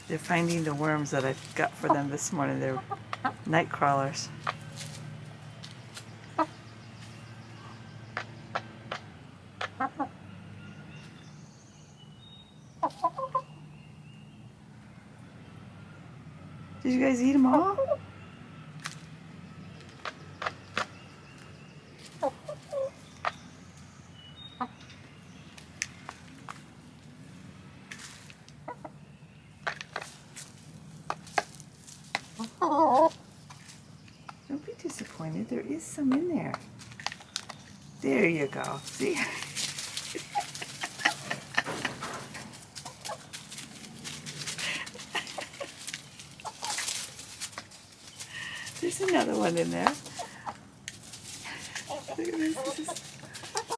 They're finding the worms that I've got for them this morning. They're night crawlers. Did you guys eat them all? Don't be disappointed. There is some in there. There you go. See? There's another one in there. Look at this.